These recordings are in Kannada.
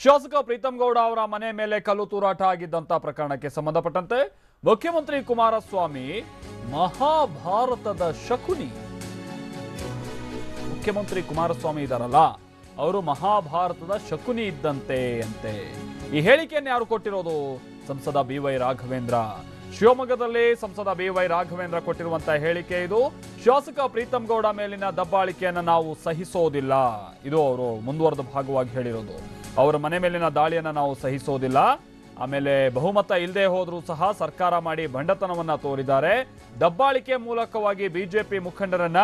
ಶಾಸಕ ಪ್ರೀತಂ ಗೌಡ ಅವರ ಮನೆ ಮೇಲೆ ಕಲ್ಲು ತೂರಾಟ ಆಗಿದ್ದಂತ ಪ್ರಕರಣಕ್ಕೆ ಸಂಬಂಧಪಟ್ಟಂತೆ ಮುಖ್ಯಮಂತ್ರಿ ಕುಮಾರಸ್ವಾಮಿ ಮಹಾಭಾರತದ ಶಕುನಿ. ಮುಖ್ಯಮಂತ್ರಿ ಕುಮಾರಸ್ವಾಮಿ ಇದಾರಲ್ಲ, ಅವರು ಮಹಾಭಾರತದ ಶಕುನಿ ಇದ್ದಂತೆ ಅಂತೆ. ಈ ಹೇಳಿಕೆಯನ್ನು ಯಾರು ಕೊಟ್ಟಿರೋದು? ಸಂಸದ BY ರಾಘವೇಂದ್ರ. ಶಿವಮೊಗ್ಗದಲ್ಲಿ ಸಂಸದ BY ರಾಘವೇಂದ್ರ ಕೊಟ್ಟಿರುವಂತಹ ಹೇಳಿಕೆ ಇದು. ಶಾಸಕ ಪ್ರೀತಂ ಗೌಡ ಮೇಲಿನ ದಬ್ಬಾಳಿಕೆಯನ್ನು ನಾವು ಸಹಿಸೋದಿಲ್ಲ, ಇದು ಅವರು ಮುಂದುವರೆದ ಭಾಗವಾಗಿ ಹೇಳಿರೋದು. ಅವರ ಮನೆ ಮೇಲಿನ ದಾಳಿಯನ್ನು ನಾವು ಸಹಿಸೋದಿಲ್ಲ. ಆಮೇಲೆ ಬಹುಮತ ಇಲ್ಲದೆ ಹೋದ್ರೂ ಸಹ ಸರ್ಕಾರ ಮಾಡಿ ಬಂಡತನವನ್ನ ತೋರಿದ್ದಾರೆ. ದಬ್ಬಾಳಿಕೆ ಮೂಲಕವಾಗಿ ಬಿಜೆಪಿ ಮುಖಂಡರನ್ನ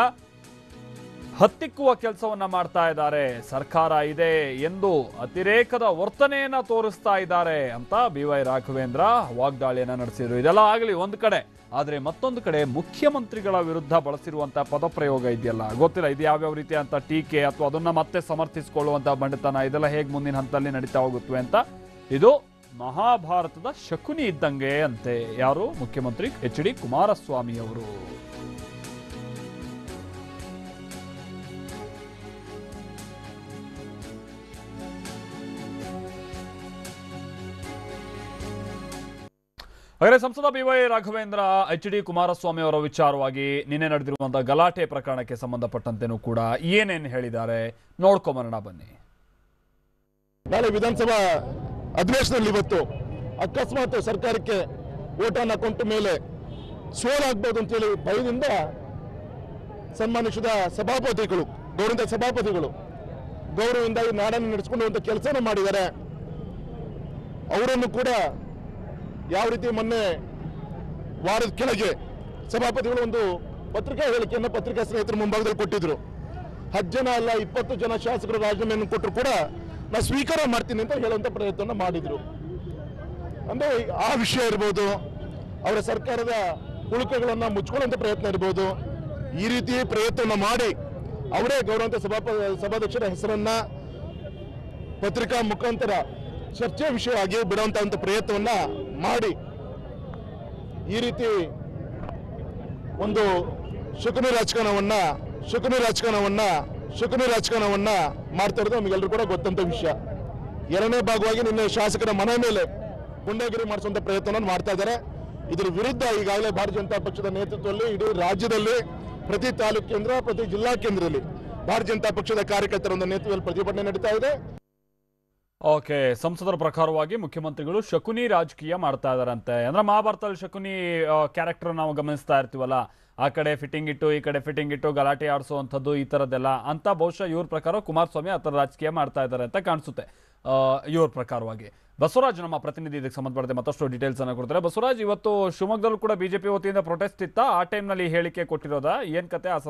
ಹತ್ತಿಕ್ಕುವ ಕೆಲಸವನ್ನ ಮಾಡ್ತಾ ಇದ್ದಾರೆ. ಸರ್ಕಾರ ಇದೆ ಎಂದು ಅತಿರೇಕದ ವರ್ತನೆಯನ್ನ ತೋರಿಸ್ತಾ ಇದ್ದಾರೆ ಅಂತ BY ರಾಘವೇಂದ್ರ ವಾಗ್ದಾಳಿಯನ್ನ ನಡೆಸಿದ್ರು. ಇದೆಲ್ಲ ಆಗಲಿ ಒಂದು ಕಡೆ, ಆದ್ರೆ ಮತ್ತೊಂದು ಕಡೆ ಮುಖ್ಯಮಂತ್ರಿಗಳ ವಿರುದ್ಧ ಬಳಸಿರುವಂತಹ ಪದಪ್ರಯೋಗ ಇದೆಯಲ್ಲ, ಗೊತ್ತಿಲ್ಲ ಇದು ಯಾವ್ಯಾವ ರೀತಿಯಂತ ಟೀಕೆ ಅಥವಾ ಅದನ್ನ ಮತ್ತೆ ಸಮರ್ಥಿಸಿಕೊಳ್ಳುವಂತಹ ಬಂಡತನ, ಇದೆಲ್ಲ ಹೇಗೆ ಮುಂದಿನ ಹಂತದಲ್ಲಿ ನಡೀತಾ ಹೋಗುತ್ತವೆ ಅಂತ. ಇದು ಮಹಾಭಾರತದ ಶಕುನಿ ಇದ್ದಂಗೆ ಅಂತೆ. ಯಾರು? ಮುಖ್ಯಮಂತ್ರಿ HD ಕುಮಾರಸ್ವಾಮಿ ಅವರು. ಹಾಗಾದರೆ ಸಂಸದ BY ರಾಘವೇಂದ್ರ HD ಕುಮಾರಸ್ವಾಮಿ ಅವರ ವಿಚಾರವಾಗಿ ನಿನ್ನೆ ನಡೆದಿರುವಂತಹ ಗಲಾಟೆ ಪ್ರಕರಣಕ್ಕೆ ಸಂಬಂಧಪಟ್ಟಂತೆನೂ ಕೂಡ ಏನೇನು ಹೇಳಿದ್ದಾರೆ ನೋಡ್ಕೊಂಬರೋಣ ಬನ್ನಿ. ನಾಳೆ ವಿಧಾನಸಭಾ ಅಧಿವೇಶನದಲ್ಲಿ ಇವತ್ತು ಅಕಸ್ಮಾತ್ ಸರ್ಕಾರಕ್ಕೆ ಓಟನ್ನು ಹಾಕೊಂಡ ಮೇಲೆ ಸೋಲಾಗಬಹುದು ಅಂತೇಳಿ ಭಯದಿಂದ ಸನ್ಮಾನಿಸಿದ ಸಭಾಪತಿಗಳು, ಗೌರವಿತ ಸಭಾಪತಿಗಳು ಗೌರವದಿಂದ ಈ ನಾಡನ್ನು ನಡೆಸಿಕೊಳ್ಳುವಂಥ ಕೆಲಸನ ಮಾಡಿದ್ದಾರೆ. ಅವರನ್ನು ಕೂಡ ಯಾವ ರೀತಿ ಮೊನ್ನೆ ವಾರದ ಕೆಳಗೆ ಸಭಾಪತಿಗಳು ಒಂದು ಪತ್ರಿಕಾ ಹೇಳಿಕೆಯನ್ನು ಪತ್ರಿಕಾ ಸ್ನೇಹಿತರ ಮುಂಭಾಗದಲ್ಲಿ ಕೊಟ್ಟಿದ್ರು. 10 ಜನ ಅಲ್ಲ 20 ಜನ ಶಾಸಕರು ರಾಜೀನಾಮೆಯನ್ನು ಕೊಟ್ಟರು ಕೂಡ ನಾನು ಸ್ವೀಕಾರ ಮಾಡ್ತೀನಿ ಅಂತ ಹೇಳುವಂಥ ಪ್ರಯತ್ನ ಮಾಡಿದ್ರು. ಅಂದ್ರೆ ಆ ವಿಷಯ ಇರ್ಬೋದು, ಅವರ ಸರ್ಕಾರದ ಉಳುಕೆಗಳನ್ನು ಮುಚ್ಕೊಳ್ಳುವಂಥ ಪ್ರಯತ್ನ ಇರ್ಬೋದು. ಈ ರೀತಿ ಪ್ರಯತ್ನ ಮಾಡಿ ಅವರೇ ಗೌರವಂತ ಸಭಾಧ್ಯಕ್ಷರ ಹೆಸರನ್ನ ಪತ್ರಿಕಾ ಮುಖಾಂತರ ಚರ್ಚೆ ವಿಷಯ ಆಗಿ ಬಿಡುವಂತ ಒಂದು ಪ್ರಯತ್ನವನ್ನ ಮಾಡಿ ಈ ರೀತಿ ಒಂದು ಶಕುನಿ ರಾಜಕಾರಣವನ್ನ ಮಾಡ್ತಾ ಇರೋದು ನಮಗೆಲ್ಲರೂ ಕೂಡ ಗೊತ್ತಂತ ವಿಷಯ. ಎರಡನೇ ಭಾಗವಾಗಿ ನಿನ್ನೆ ಶಾಸಕರ ಮನೆ ಮೇಲೆ ಗುಂಡಾಗಿರಿ ಮಾಡಿಸುವಂತ ಪ್ರಯತ್ನವನ್ನು ಮಾಡ್ತಾ ಇದ್ದಾರೆ. ಇದರ ವಿರುದ್ಧ ಈಗಾಗಲೇ ಭಾರತೀಯ ಜನತಾ ಪಕ್ಷದ ನೇತೃತ್ವದಲ್ಲಿ ಇಡೀ ರಾಜ್ಯದಲ್ಲಿ ಪ್ರತಿ ತಾಲೂಕು ಕೇಂದ್ರ, ಪ್ರತಿ ಜಿಲ್ಲಾ ಕೇಂದ್ರದಲ್ಲಿ ಭಾರತೀಯ ಜನತಾ ಪಕ್ಷದ ಕಾರ್ಯಕರ್ತರ ಒಂದು ನೇತೃತ್ವದಲ್ಲಿ ಪ್ರತಿಭಟನೆ ನಡೀತಾ ಇದೆ. ಓಕೆ, ಸಂಸದರ ಪ್ರಕಾರವಾಗಿ ಮುಖ್ಯಮಂತ್ರಿಗಳು ಶಕುನಿ ರಾಜಕೀಯ ಮಾಡ್ತಾ ಇದಾರಂತೆ. ಅಂದ್ರೆ ಮಹಾಭಾರತದಲ್ಲಿ ಶಕುನಿ ಕ್ಯಾರೆಕ್ಟರ್ ನಾವು ಗಮನಿಸ್ತಾ ಇರ್ತೀವಲ್ಲ, ಆ ಕಡೆ ಫಿಟ್ಟಿಂಗ್ ಇಟ್ಟು ಈ ಕಡೆ ಫಿಟ್ಟಿಂಗ್ ಇಟ್ಟು ಗಲಾಟೆ ಆಡಿಸುವಂಥದ್ದು ಈ ಥರದ್ದೆಲ್ಲ ಅಂತ ಬಹುಶಃ ಇವ್ರ ಪ್ರಕಾರ ಕುಮಾರಸ್ವಾಮಿ ಆ ಥರ ರಾಜಕೀಯ ಮಾಡ್ತಾ ಇದ್ದಾರೆ ಅಂತ ಕಾಣಿಸುತ್ತೆ ಇವ್ರ ಪ್ರಕಾರವಾಗಿ. ಬಸವರಾಜ್ ನಮ್ಮ ಪ್ರತಿನಿಧಿ ಇದಕ್ಕೆ ಸಂಬಂಧಪಟ್ಟಂತೆ ಮತ್ತಷ್ಟು ಡೀಟೇಲ್ಸ್ ಅನ್ನು ಕೊಡ್ತಾರೆ. ಬಸವರಾಜ್, ಇವತ್ತು ಶಿವಮೊಗ್ಗದಲ್ಲೂ ಕೂಡ ಬಿಜೆಪಿ ವತಿಯಿಂದ ಪ್ರೊಟೆಸ್ಟ್ ಇತ್ತ, ಆ ಟೈಮ್ನಲ್ಲಿ ಹೇಳಿಕೆ ಕೊಟ್ಟಿರೋದಾ? ಏನ್ ಕತೆ ಆ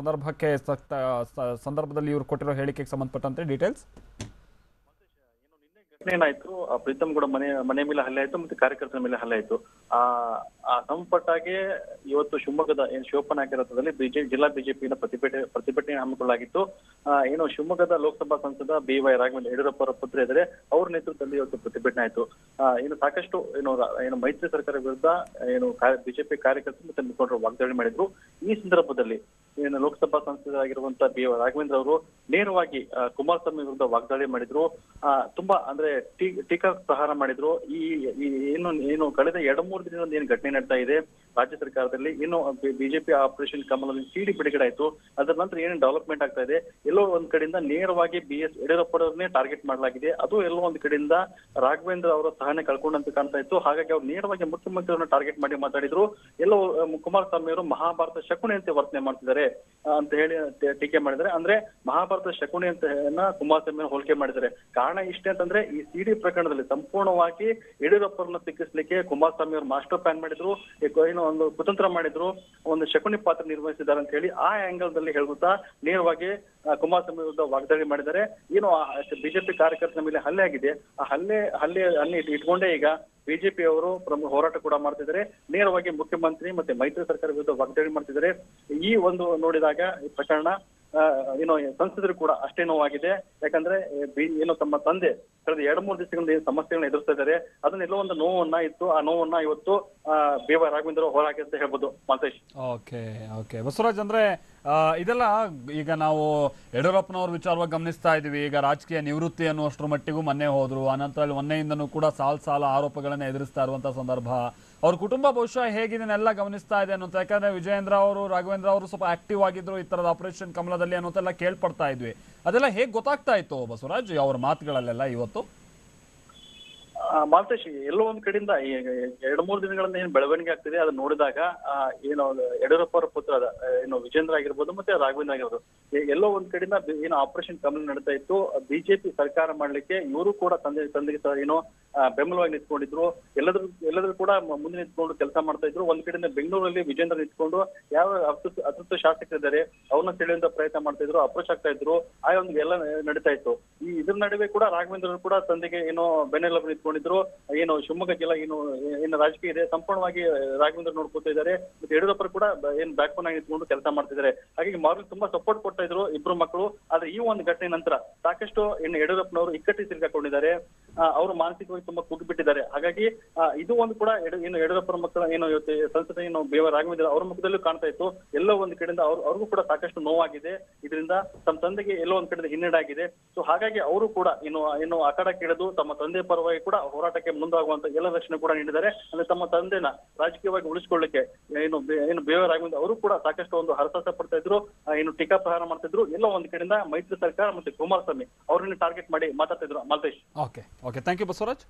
ಸಂದರ್ಭದಲ್ಲಿ ಇವ್ರು ಕೊಟ್ಟಿರೋ ಹೇಳಿಕೆಗೆ ಸಂಬಂಧಪಟ್ಟಂತೆ ಡೀಟೇಲ್ಸ್? ಏನಾಯ್ತು, ಪ್ರೀತಂ ಗೌಡ ಮನೆ ಮೇಲೆ ಹಲ್ಲೆ ಆಯ್ತು, ಮತ್ತೆ ಕಾರ್ಯಕರ್ತರ ಮೇಲೆ ಹಲ್ಲೆ ಆಯ್ತು. ಆ ಸಂಪಟ್ಟಾಗೆ ಇವತ್ತು ಶಿವಮೊಗ್ಗದ ಶಿವಪ್ಪನಾಯಕ ರಥದಲ್ಲಿ ಜಿಲ್ಲಾ ಬಿಜೆಪಿಯಿಂದ ಪ್ರತಿಭಟನೆ ಹಮ್ಮಿಕೊಳ್ಳಲಾಗಿತ್ತು. ಶಿವಮೊಗ್ಗದ ಲೋಕಸಭಾ ಸಂಸದ BY ರಾಘವೇಂದ್ರ ಯಡಿಯೂರಪ್ಪ ಅವರ ಪುತ್ರ ಇದ್ದಾರೆ, ಅವ್ರ ನೇತೃತ್ವದಲ್ಲಿ ಇವತ್ತು ಪ್ರತಿಭಟನೆ ಆಯ್ತು. ಸಾಕಷ್ಟು ಮೈತ್ರಿ ಸರ್ಕಾರ ವಿರುದ್ಧ ಬಿಜೆಪಿ ಕಾರ್ಯಕರ್ತರು ಮತ್ತೆ ಮುಖಂಡರು ವಾಗ್ದಾಳಿ ಮಾಡಿದ್ರು. ಈ ಸಂದರ್ಭದಲ್ಲಿ ಲೋಕಸಭಾ ಸಂಸದರಾಗಿರುವಂತಹ BY ರಾಘವೇಂದ್ರ ಅವರು ನೇರವಾಗಿ ಕುಮಾರಸ್ವಾಮಿ ವಿರುದ್ಧ ವಾಗ್ದಾಳಿ ಮಾಡಿದ್ರು. ತುಂಬಾ ಅಂದ್ರೆ ಟೀಕಾ ಪ್ರಹಾರ ಮಾಡಿದ್ರು. ಏನು ಕಳೆದ 2-3 ದಿನದಿಂದ ಏನು ಘಟನೆ ನಡೀತಾ ಇದೆ ರಾಜ್ಯ ಸರ್ಕಾರದಲ್ಲಿ, ಏನು ಬಿಜೆಪಿ ಆಪರೇಷನ್ ಕಮಲದಲ್ಲಿ CD ಬಿಡುಗಡೆ ಆಯ್ತು, ಅದರ ನಂತರ ಏನೇನು ಡೆವಲಪ್ಮೆಂಟ್ ಆಗ್ತಾ ಇದೆ, ಎಲ್ಲೋ ಒಂದ್ ಕಡೆಯಿಂದ ನೇರವಾಗಿ BS ಯಡಿಯೂರಪ್ಪ ಅವರನ್ನೇ ಟಾರ್ಗೆಟ್ ಮಾಡಲಾಗಿದೆ. ಅದು ಎಲ್ಲೋ ಒಂದ್ ಕಡೆಯಿಂದ ರಾಘವೇಂದ್ರ ಅವರ ಸಹನೆ ಕಳ್ಕೊಂಡಂತ ಕಾಣ್ತಾ ಇತ್ತು. ಹಾಗಾಗಿ ಅವ್ರು ನೇರವಾಗಿ ಮುಖ್ಯಮಂತ್ರಿಯವರನ್ನ ಟಾರ್ಗೆಟ್ ಮಾಡಿ ಮಾತಾಡಿದ್ರು. ಎಲ್ಲೋ ಕುಮಾರಸ್ವಾಮಿ ಅವರು ಮಹಾಭಾರತ ಶಕುನಿ ಅಂತ ವರ್ತನೆ ಮಾಡ್ತಿದ್ದಾರೆ ಅಂತ ಹೇಳಿ ಟೀಕೆ ಮಾಡಿದ್ದಾರೆ. ಅಂದ್ರೆ ಮಹಾಭಾರತ ಶಕುನಿ ಅಂತ ಕುಮಾರಸ್ವಾಮಿ ಹೋಲಿಕೆ ಮಾಡಿದ್ದಾರೆ. ಕಾರಣ ಇಷ್ಟೇ ಅಂತಂದ್ರೆ ಈ CD ಪ್ರಕರಣದಲ್ಲಿ ಸಂಪೂರ್ಣವಾಗಿ ಯಡಿಯೂರಪ್ಪರನ್ನ ಸಿಕ್ಕಿಸ್ಲಿಕ್ಕೆ ಕುಮಾರಸ್ವಾಮಿ ಅವರು ಮಾಸ್ಟರ್ ಪ್ಲಾನ್ ಮಾಡಿದ್ರು, ಒಂದು ಕುತಂತ್ರ ಮಾಡಿದ್ರು, ಒಂದು ಶಕುನಿ ಪಾತ್ರ ನಿರ್ವಹಿಸಿದ್ದಾರೆ ಅಂತ ಹೇಳಿ ಆ ಆಂಗಲ್ ದಲ್ಲಿ ಹೇಳುತ್ತಾ ನೇರವಾಗಿ ಕುಮಾರಸ್ವಾಮಿ ವಿರುದ್ಧ ವಾಗ್ದಾಳಿ ಮಾಡಿದ್ದಾರೆ. ಬಿಜೆಪಿ ಕಾರ್ಯಕರ್ತರ ಮೇಲೆ ಹಲ್ಲೆ ಆಗಿದೆ, ಆ ಹಲ್ಲೆ ಇಟ್ಕೊಂಡೇ ಈಗ ಬಿಜೆಪಿ ಅವರು ಪ್ರಮುಖ ಹೋರಾಟ ಕೂಡ ಮಾಡ್ತಿದ್ದಾರೆ. ನೇರವಾಗಿ ಮುಖ್ಯಮಂತ್ರಿ ಮತ್ತೆ ಮೈತ್ರಿ ಸರ್ಕಾರ ವಿರುದ್ಧ ವಾಗ್ದಾಳಿ ಮಾಡ್ತಿದ್ದಾರೆ. ಈ ಒಂದು ನೋಡಿದಾಗ ಈ ಪ್ರಕರಣ ಸಂಸದರು ಕೂಡ ಅಷ್ಟೇ ನೋವಾಗಿದೆ. ಯಾಕಂದ್ರೆ ತಮ್ಮ ತಂದೆ ಕಳೆದ 2-3 ದಿವಸಗಳಿಂದ ಏನು ಸಮಸ್ಯೆಗಳನ್ನ ಎದುರಿಸ್ತಾ ಇದ್ದಾರೆ, ಅದನ್ನೆಲ್ಲೋ ಒಂದು ನೋವನ್ನ ಇತ್ತು. ಆ ನೋವನ್ನ ಇವತ್ತು BY ರಾಘವೇಂದ್ರ ಹೋರಾಟ ಅಂತ ಹೇಳ್ಬೋದು. ಮಾಲ್ತೇಶ್. ಓಕೆ ಬಸವರಾಜ್, ಅಂದ್ರೆ ಇದೆಲ್ಲ ಈಗ ನಾವು ಯಡಿಯೂರಪ್ಪನವ್ರ ವಿಚಾರವಾಗಿ ಗಮನಿಸ್ತಾ ಇದ್ದೀವಿ. ಈಗ ರಾಜಕೀಯ ನಿವೃತ್ತಿ ಅನ್ನುವಷ್ಟರ ಮಟ್ಟಿಗೂ ಮೊನ್ನೆ ಹೋದ್ರು, ಅನಂತರ ಮೊನ್ನೆಯಿಂದನೂ ಕೂಡ ಸಾಲ ಆರೋಪಗಳನ್ನು ಎದುರಿಸ್ತಾ ಇರುವಂತಹ ಸಂದರ್ಭ. ಅವ್ರ ಕುಟುಂಬ ಬಹುಶಃ ಹೇಗಿದೆನೆಲ್ಲ ಗಮನಿಸ್ತಾ ಇದೆ ಅನ್ನೋದು. ಯಾಕಂದ್ರೆ ವಿಜಯೇಂದ್ರ ಅವರು, ರಾಘವೇಂದ್ರ ಅವರು ಸ್ವಲ್ಪ ಆಕ್ಟಿವ್ ಆಗಿದ್ರು ಈ ತರದ ಆಪರೇಷನ್ ಕಮಲದಲ್ಲಿ ಅನ್ನೋದೆಲ್ಲ ಕೇಳ್ಪಡ್ತಾ ಇದ್ವಿ. ಅದೆಲ್ಲ ಹೇಗೆ ಗೊತ್ತಾಗ್ತಾ ಇತ್ತು ಬಸವರಾಜ್ ಅವ್ರ ಮಾತುಗಳಲ್ಲೆಲ್ಲ ಇವತ್ತು? ಮಾಲ್ತೇಶ್, ಎಲ್ಲೋ ಒಂದ್ ಕಡೆಯಿಂದ 2-3 ದಿನಗಳಿಂದ ಏನ್ ಬೆಳವಣಿಗೆ ಆಗ್ತಿದೆ ಅದನ್ನ ನೋಡಿದಾಗ ಏನು ಯಡಿಯೂರಪ್ಪ ಅವರ ಪುತ್ರ ಏನು ವಿಜೇಂದ್ರ ಆಗಿರ್ಬೋದು ಮತ್ತೆ ರಾಘವೇಂದ್ರ ಆಗಿರ್ಬೋದು, ಎಲ್ಲೋ ಒಂದ್ ಕಡೆಯಿಂದ ಏನು ಆಪರೇಷನ್ ಕಮಲ ನಡೀತಾ ಇತ್ತು. ಬಿಜೆಪಿ ಸರ್ಕಾರ ಮಾಡ್ಲಿಕ್ಕೆ ಇವರು ಕೂಡ ತಂದೆಗೆ ಏನೋ ಬೆಂಬಲವಾಗಿ ನಿಂತ್ಕೊಂಡಿದ್ರು. ಎಲ್ಲರೂ ಕೂಡ ಮುಂದೆ ನಿಂತ್ಕೊಂಡು ಕೆಲಸ ಮಾಡ್ತಾ ಇದ್ರು. ಒಂದ್ ಕಡೆಯಿಂದ ಬೆಂಗಳೂರಲ್ಲಿ ವಿಜೇಂದ್ರ ನಿಂತ್ಕೊಂಡು ಯಾವ ಅತೃಪ್ತ ಶಾಸಕರಿದ್ದಾರೆ ಅವ್ರನ್ನ ಸೆಳೆಯುವಂತ ಪ್ರಯತ್ನ ಮಾಡ್ತಾ ಇದ್ರು, ಅಪ್ರೋಚ್ ಆಗ್ತಾ ಇದ್ರು. ಆ ಒಂದು ಎಲ್ಲ ನಡೀತಾ ಇತ್ತು. ಇದ್ರ ನಡುವೆ ಕೂಡ ರಾಘವೇಂದ್ರ ಕೂಡ ತಂದೆಗೆ ಏನೋ ಬೆನ್ನೆಲುಬು ನಿಂತ್ಕೊಂಡಿದ್ರು. ಏನು ಶಿವಮೊಗ್ಗ ಜಿಲ್ಲಾ ಏನು ರಾಜಕೀಯ ಇದೆ ಸಂಪೂರ್ಣವಾಗಿ ರಾಘವೇಂದ್ರ ನೋಡ್ಕೊತಾ ಇದ್ದಾರೆ. ಮತ್ತೆ ಯಡಿಯೂರಪ್ಪ ಕೂಡ ಏನ್ ಬ್ಯಾಕ್ ಬೋನ್ ಆಗಿ ನಿಂತ್ಕೊಂಡು ಕೆಲಸ ಮಾಡ್ತಿದ್ದಾರೆ. ಹಾಗಾಗಿ ಮಾರ್ಗ ತುಂಬಾ ಸಪೋರ್ಟ್ ಕೊಡ್ತಾ ಇದ್ರು ಇಬ್ರು ಮಕ್ಕಳು. ಆದ್ರೆ ಈ ಒಂದು ಘಟನೆ ನಂತರ ಸಾಕಷ್ಟು ಇನ್ನು ಯಡಿಯೂರಪ್ಪನವರು ಇಕ್ಕಟ್ಟಿಗೆ ಸಿಲುಕೊಂಡಿದ್ದಾರೆ. ಅವರು ಮಾನಸಿಕವಾಗಿ ತುಂಬಾ ಕುಗ್ಗಿಬಿಟ್ಟಿದ್ದಾರೆ. ಹಾಗಾಗಿ ಇದು ಒಂದು ಕೂಡ ಏನು ಯಡಿಯೂರಪ್ಪರ ಮಕ್ಕಳ ಏನು ಸಂಸದ ಏನು ಬೇವ ರಾಘವೇಂದ್ರ ಅವ್ರ ಮುಖದಲ್ಲೂ ಕಾಣ್ತಾ ಇತ್ತು. ಎಲ್ಲೋ ಒಂದ್ ಕಡೆಯಿಂದ ಅವ್ರಿಗೂ ಕೂಡ ಸಾಕಷ್ಟು ನೋವಾಗಿದೆ. ಇದರಿಂದ ತಮ್ಮ ತಂದೆಗೆ ಎಲ್ಲೋ ಒಂದ್ ಕಡೆಯಿಂದ ಹಿನ್ನಡೆ ಆಗಿದೆ. ಸೊ ಹಾಗಾಗಿ ಅವರು ಕೂಡ ಏನು ಅಖಾಡಕ್ಕೆ ಇಳಿದು ತಮ್ಮ ತಂದೆ ಪರವಾಗಿ ಕೂಡ ಹೋರಾಟಕ್ಕೆ ಮುಂದಾಗುವಂತ ಎಲ್ಲ ರಕ್ಷಣೆ ಕೂಡ ನೀಡಿದ್ದಾರೆ. ಅಂದ್ರೆ ತಮ್ಮ ತಂದೆನ ರಾಜಕೀಯವಾಗಿ ಉಳಿಸ್ಕೊಳ್ಳಿಕ್ಕೆ ಏನು ಬೇವ ರಾಘವೇಂದ್ರ ಅವರು ಕೂಡ ಸಾಕಷ್ಟು ಒಂದು ಹರಸಾಹಸ ಪಡ್ತಾ ಇದ್ರು, ಏನು ಟೀಕಾ ಪ್ರಹಾರ ಮಾಡ್ತಿದ್ರು. ಎಲ್ಲೋ ಒಂದ್ ಕಡೆಯಿಂದ ಮೈತ್ರಿ ಸರ್ಕಾರ ಮತ್ತೆ ಕುಮಾರಸ್ವಾಮಿ ಅವ್ರನ್ನ ಟಾರ್ಗೆಟ್ ಮಾಡಿ ಮಾತಾಡ್ತಿದ್ರು. Maltesh, okay, thank you Basavaraj.